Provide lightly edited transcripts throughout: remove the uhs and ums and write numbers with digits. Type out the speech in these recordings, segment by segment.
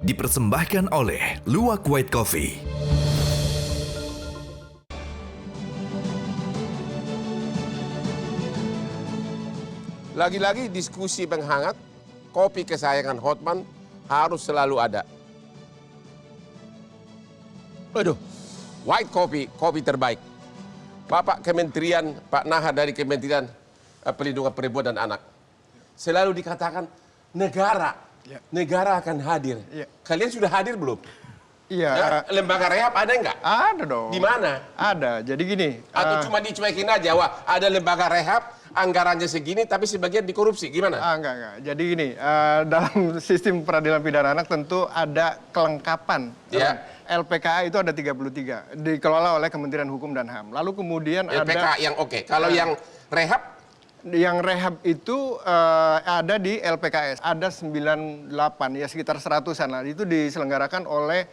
Dipersembahkan oleh Luwak White Coffee. Lagi-lagi diskusi menghangat, kopi kesayangan Hotman harus selalu ada. Waduh, White Coffee, kopi terbaik. Bapak Kementerian, Pak Nahar dari Kementerian Perlindungan Perempuan dan Anak. Selalu dikatakan negara akan hadir. Kalian sudah hadir belum? Iya. Lembaga rehab ada nggak? Ada dong. Di mana? Ada. Jadi gini. Atau cuma dicuekin aja, wah ada lembaga rehab, anggarannya segini, tapi sebagian dikorupsi. Gimana? Enggak. Jadi gini, dalam sistem peradilan pidana anak tentu ada kelengkapan. Ya. LPKA itu ada 33, dikelola oleh Kementerian Hukum dan HAM. Lalu kemudian LPKA yang oke. Kalau yang rehab? Yang rehab itu ada di LPKS, ada 98, ya sekitar 100-an lah. Itu diselenggarakan oleh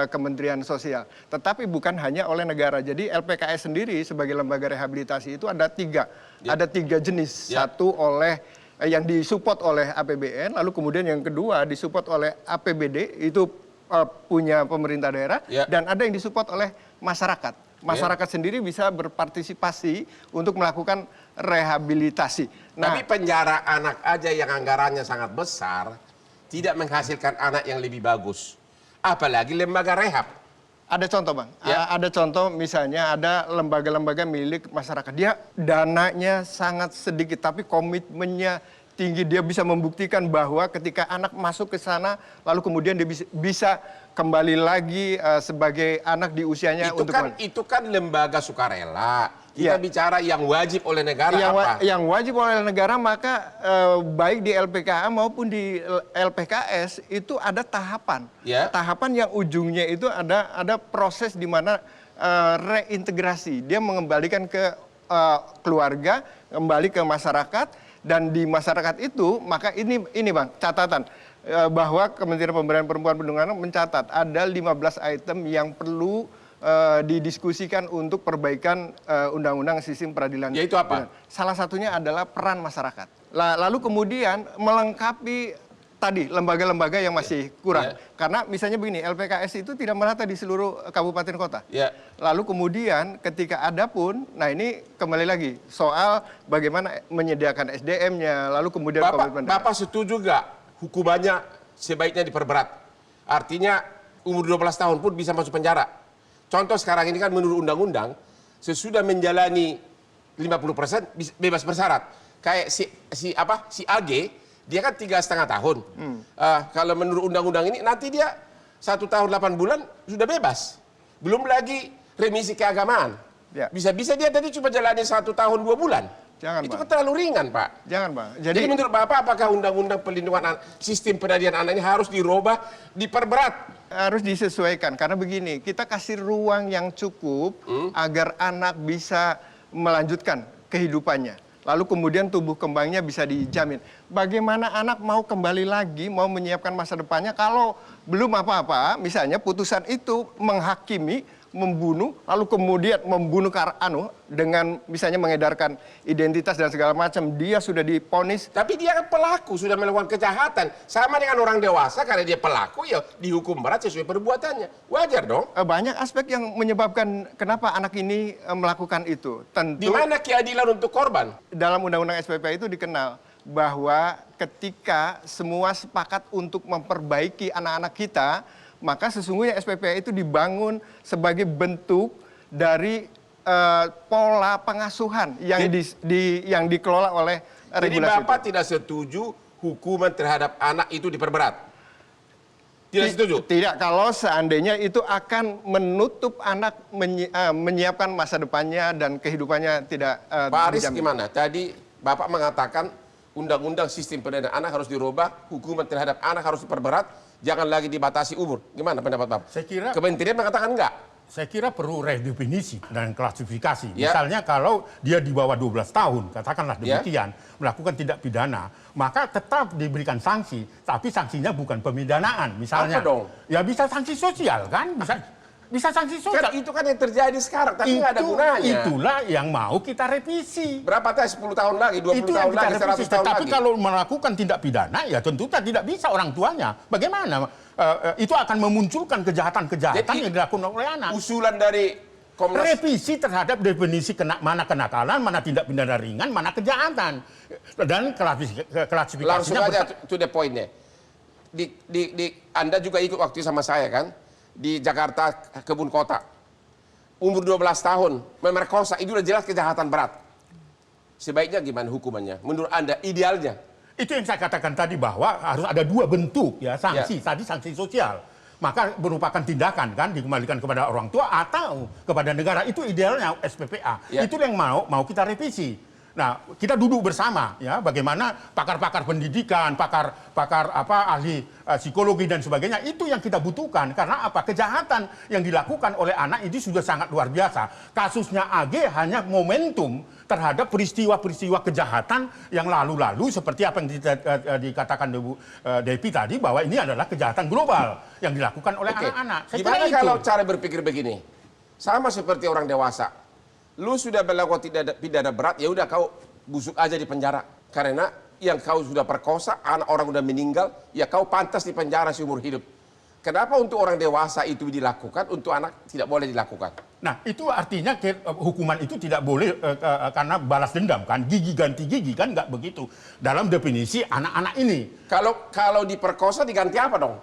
Kementerian Sosial. Tetapi bukan hanya oleh negara. Jadi LPKS sendiri sebagai lembaga rehabilitasi itu ada 3. Ada 3 jenis. Satu oleh yang disupport oleh APBN, lalu kemudian yang kedua disupport oleh APBD, itu punya pemerintah daerah, dan ada yang disupport oleh masyarakat. Masyarakat sendiri bisa berpartisipasi untuk melakukan rehabilitasi. Nah, tapi penjara anak aja yang anggarannya sangat besar tidak menghasilkan anak yang lebih bagus. Apalagi lembaga rehab. Ada contoh, Bang. Ada contoh misalnya ada lembaga-lembaga milik masyarakat. Dia dananya sangat sedikit tapi komitmennya tinggi. Dia bisa membuktikan bahwa ketika anak masuk ke sana lalu kemudian dia bisa kembali lagi sebagai anak di usianya itu kan lembaga sukarela. Kita bicara yang wajib oleh negara Yang wajib oleh negara, maka baik di LPKA maupun di LPKS itu ada tahapan. Tahapan yang ujungnya itu ada proses di mana reintegrasi. Dia mengembalikan ke keluarga, kembali ke masyarakat, dan di masyarakat itu maka ini Bang, catatan bahwa Kementerian Pemberdayaan Perempuan Perlindungan Anak mencatat ada 15 item yang perlu didiskusikan untuk perbaikan undang-undang sistem peradilan. Yaitu apa? Salah satunya adalah peran masyarakat. Lalu kemudian melengkapi tadi lembaga-lembaga yang masih kurang. Karena misalnya begini, LPKS itu tidak merata di seluruh kabupaten kota. Lalu kemudian ketika ada pun, nah ini kembali lagi soal bagaimana menyediakan SDM-nya, lalu kemudian Bapak setuju nggak hukumannya sebaiknya diperberat? Artinya umur 12 tahun pun bisa masuk penjara. Contoh sekarang ini kan menurut undang-undang, sesudah menjalani 50% bebas bersyarat. Kayak si AG, dia kan 3,5 tahun. Kalau menurut undang-undang ini nanti dia 1 tahun 8 bulan sudah bebas. Belum lagi remisi keagamaan. Bisa-bisa dia tadi cuma jalani 1 tahun 2 bulan. Itu kan terlalu ringan, Pak. Jangan, Bang. Jadi menurut Bapak apakah undang-undang perlindungan sistem peradilan anak ini harus dirubah, diperberat? Harus disesuaikan, karena begini, kita kasih ruang yang cukup agar anak bisa melanjutkan kehidupannya. Lalu kemudian tumbuh kembangnya bisa dijamin. Bagaimana anak mau kembali lagi, mau menyiapkan masa depannya kalau belum apa-apa, misalnya putusan itu menghakimi, membunuh, lalu kemudian membunuh dengan misalnya mengedarkan identitas dan segala macam, dia sudah divonis. Tapi dia kan pelaku, sudah melakukan kejahatan. Sama dengan orang dewasa, karena dia pelaku ya dihukum berat sesuai perbuatannya. Wajar dong. Banyak aspek yang menyebabkan kenapa anak ini melakukan itu. Tentu, di mana keadilan untuk korban? Dalam Undang-Undang SPP itu dikenal bahwa ketika semua sepakat untuk memperbaiki anak-anak kita, maka sesungguhnya SPPA itu dibangun sebagai bentuk dari pola pengasuhan yang dikelola oleh regulasi. Jadi Bapak tidak setuju hukuman terhadap anak itu diperberat? Tidak setuju? Tidak, kalau seandainya itu akan menutup anak menyiapkan masa depannya dan kehidupannya tidak Pak Aris gimana? Tadi Bapak mengatakan undang-undang sistem peradilan anak harus dirubah, hukuman terhadap anak harus diperberat, jangan lagi dibatasi umur. Gimana pendapat Bapak? Saya kira Kementerian mengatakan enggak. Saya kira perlu redefinisi dan klasifikasi. Misalnya kalau dia di bawah 12 tahun, katakanlah demikian, melakukan tindak pidana, maka tetap diberikan sanksi, tapi sanksinya bukan pemidanaan. Misalnya, apa dong? Ya bisa sanksi sosial kan, bisa sanksi sosial. Kan itu kan yang terjadi sekarang, tapi nggak ada gunanya. Itulah yang mau kita revisi. Berapa tahun? 10 tahun lagi, 20 itu tahun yang kita lagi, revisi. 100 tahun Tapi lagi. kalau melakukan tindak pidana, ya tentu tidak bisa orang tuanya. Bagaimana? itu akan memunculkan kejahatan-kejahatan yang dilakukan oleh anak. Usulan dari Komnas Revisi terhadap definisi mana kenakalan, mana tindak pidana ringan, mana kejahatan, dan klasifikasinya. langsung aja to the point nya. Anda juga ikut waktu sama saya kan di Jakarta Kebun Kota. Umur 12 tahun memerkosa itu udah jelas kejahatan berat. Sebaiknya gimana hukumannya? Menurut Anda idealnya? Itu yang saya katakan tadi bahwa harus ada dua bentuk ya sanksi. Tadi sanksi sosial. Maka merupakan tindakan kan dikembalikan kepada orang tua atau kepada negara, itu idealnya SPPA. Itu yang mau kita revisi. Nah, kita duduk bersama ya bagaimana pakar-pakar pendidikan, pakar ahli psikologi dan sebagainya, itu yang kita butuhkan. Karena apa? Kejahatan yang dilakukan oleh anak ini sudah sangat luar biasa. Kasusnya AG hanya momentum terhadap peristiwa-peristiwa kejahatan yang lalu-lalu, seperti apa yang dikatakan Bu Devi tadi, bahwa ini adalah kejahatan global yang dilakukan oleh anak-anak. Gimana kalau cara berpikir begini? Sama seperti orang dewasa. Lu sudah melakukan pidana berat, ya udah kau busuk aja di penjara. Karena yang kau sudah perkosa, anak orang udah meninggal, ya kau pantas di penjara seumur hidup. Kenapa untuk orang dewasa itu dilakukan, untuk anak tidak boleh dilakukan? Nah, itu artinya hukuman itu tidak boleh karena balas dendam kan, gigi ganti gigi kan, nggak begitu dalam definisi anak-anak ini. Kalau diperkosa diganti apa dong?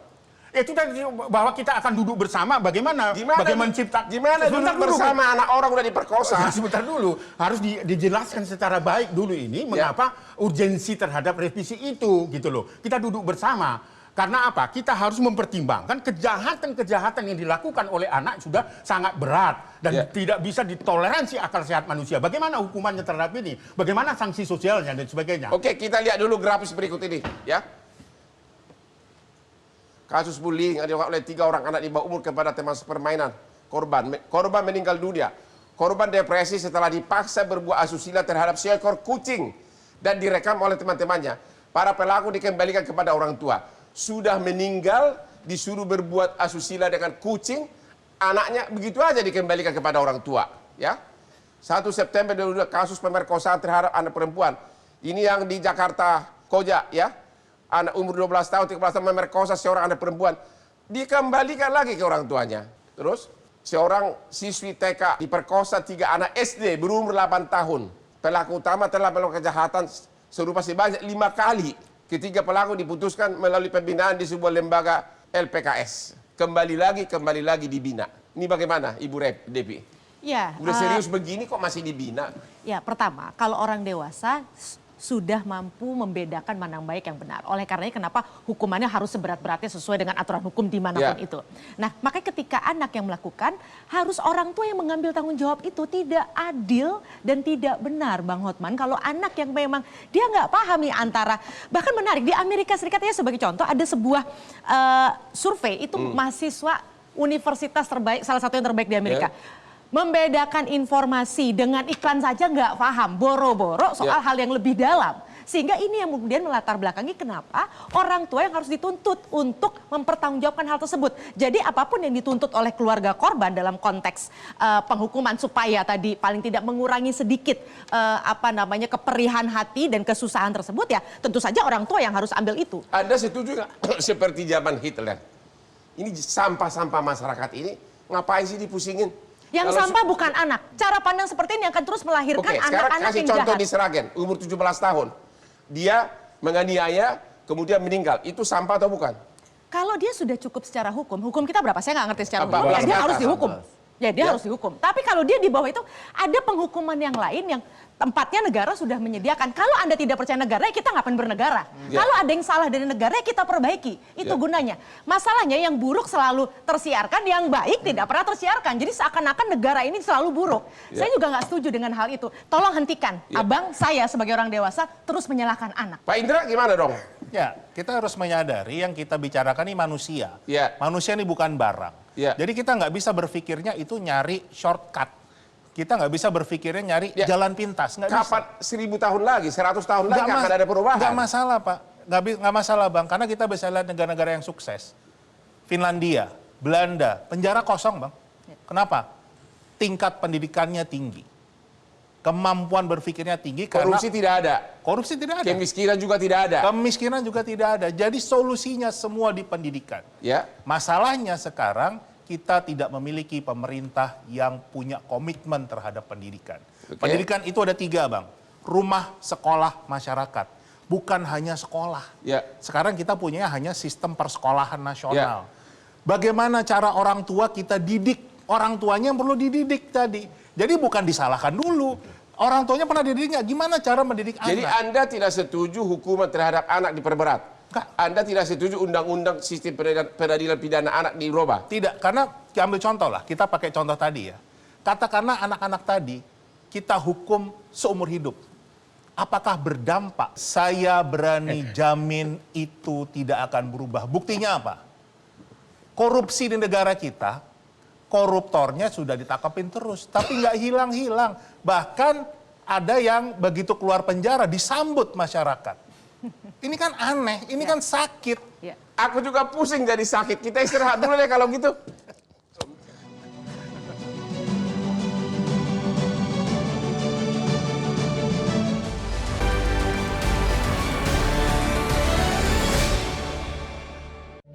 Itu tadi bahwa kita akan duduk bersama bagaimana menciptakan. Gimana duduk bersama anak orang udah diperkosa? Sebentar dulu, harus dijelaskan secara baik dulu ini mengapa urgensi terhadap revisi itu gitu loh. Kita duduk bersama. Karena apa? Kita harus mempertimbangkan kejahatan-kejahatan yang dilakukan oleh anak sudah sangat berat dan tidak bisa ditoleransi akal sehat manusia. Bagaimana hukumannya terhadap ini? Bagaimana sanksi sosialnya dan sebagainya? Oke, kita lihat dulu grafis berikut ini, ya. Kasus bullying ada oleh 3 orang anak di bawah umur kepada teman sepermainan korban meninggal dunia. Korban depresi setelah dipaksa berbuat asusila terhadap seekor kucing dan direkam oleh teman-temannya. Para pelaku dikembalikan kepada orang tua. Sudah meninggal, disuruh berbuat asusila dengan kucing, anaknya begitu aja dikembalikan kepada orang tua. Ya, 1 September 2022 kasus pemerkosaan terhadap anak perempuan. Ini yang di Jakarta Koja, ya. Anak umur 12 tahun, 13 tahun memerkosa seorang anak perempuan. Dikembalikan lagi ke orang tuanya. Terus, seorang siswi TK diperkosa 3 anak SD berumur 8 tahun. Pelaku utama telah melakukan kejahatan serupa sebanyak 5 kali. Ketiga pelaku diputuskan melalui pembinaan di sebuah lembaga LPKS. Kembali lagi dibina. Ini bagaimana, Ibu Devi? Ya. Udah serius begini kok masih dibina? Ya, pertama, kalau orang dewasa sudah mampu membedakan mana yang baik yang benar. Oleh karenanya kenapa hukumannya harus seberat-beratnya sesuai dengan aturan hukum dimanapun itu. Nah, makanya ketika anak yang melakukan, harus orang tua yang mengambil tanggung jawab itu. Tidak adil dan tidak benar, Bang Hotman. Kalau anak yang memang dia nggak pahami antara, bahkan menarik, di Amerika Serikat ya sebagai contoh, ada sebuah survei, itu mahasiswa universitas terbaik, salah satu yang terbaik di Amerika. Membedakan informasi dengan iklan saja nggak paham, boro-boro soal hal yang lebih dalam. Sehingga ini yang kemudian melatar belakangi kenapa orang tua yang harus dituntut untuk mempertanggungjawabkan hal tersebut. Jadi apapun yang dituntut oleh keluarga korban dalam konteks penghukuman supaya tadi paling tidak mengurangi sedikit keperihan hati dan kesusahan tersebut, ya tentu saja orang tua yang harus ambil itu. Anda setuju nggak seperti zaman Hitler? Ini sampah-sampah masyarakat ini ngapain sih dipusingin? Yang kalau sampah bukan anak. Cara pandang seperti ini akan terus melahirkan anak-anak yang jahat. Sekarang kasih contoh di Sragen, umur 17 tahun. Dia menganiaya, kemudian meninggal. Itu sampah atau bukan? Kalau dia sudah cukup secara hukum kita berapa? Saya nggak ngerti secara hukum, ya dia harus dihukum. Ya dia harus dihukum. Tapi kalau dia di bawah itu, ada penghukuman yang lain yang tempatnya negara sudah menyediakan. Kalau Anda tidak percaya negara, ya kita ngapain bernegara. Kalau ada yang salah dari negara, ya kita perbaiki. Itu gunanya. Masalahnya yang buruk selalu tersiarkan, yang baik tidak pernah tersiarkan. Jadi seakan-akan negara ini selalu buruk. Saya juga nggak setuju dengan hal itu. Tolong hentikan. Abang, saya sebagai orang dewasa terus menyalahkan anak. Pak Indra gimana dong? Ya, kita harus menyadari yang kita bicarakan ini manusia. Manusia ini bukan barang. Jadi kita nggak bisa berpikirnya itu nyari shortcut. Kita nggak bisa berpikirnya nyari jalan pintas. Kapan 1000 tahun lagi, 100 tahun lagi akan ada perubahan? Nggak masalah, Pak. Nggak masalah, Bang. Karena kita bisa lihat negara-negara yang sukses. Finlandia, Belanda, penjara kosong, Bang. Kenapa? Tingkat pendidikannya tinggi. kemampuan berpikirnya tinggi karena Korupsi tidak ada. korupsi tidak ada. Kemiskinan juga tidak ada. Kemiskinan juga tidak ada. Jadi solusinya semua di pendidikan. Ya. Masalahnya sekarang kita tidak memiliki pemerintah yang punya komitmen terhadap pendidikan. Oke. Pendidikan itu ada 3, Bang. Rumah, sekolah, masyarakat. Bukan hanya sekolah. Ya. Sekarang kita punya hanya sistem persekolahan nasional. Bagaimana cara orang tua kita didik? Orang tuanya yang perlu dididik tadi. Jadi bukan disalahkan dulu. Orang tuanya pernah dididik nggak? Gimana cara mendidik Jadi anak? Anda tidak setuju hukuman terhadap anak diperberat? Enggak. Anda tidak setuju undang-undang sistem peradilan pidana anak dirubah? Tidak, karena ambil contoh lah. Kita pakai contoh tadi ya. Katakanlah anak-anak tadi kita hukum seumur hidup. Apakah berdampak? Saya berani jamin itu tidak akan berubah. Buktinya apa? Korupsi di negara kita, koruptornya sudah ditangkapin terus, tapi nggak hilang-hilang. Bahkan ada yang begitu keluar penjara disambut masyarakat. Ini kan aneh, ini kan sakit. Ya. Aku juga pusing jadi sakit. Kita istirahat dulu deh kalau gitu.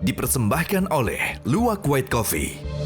Dipersembahkan oleh Luwak White Coffee.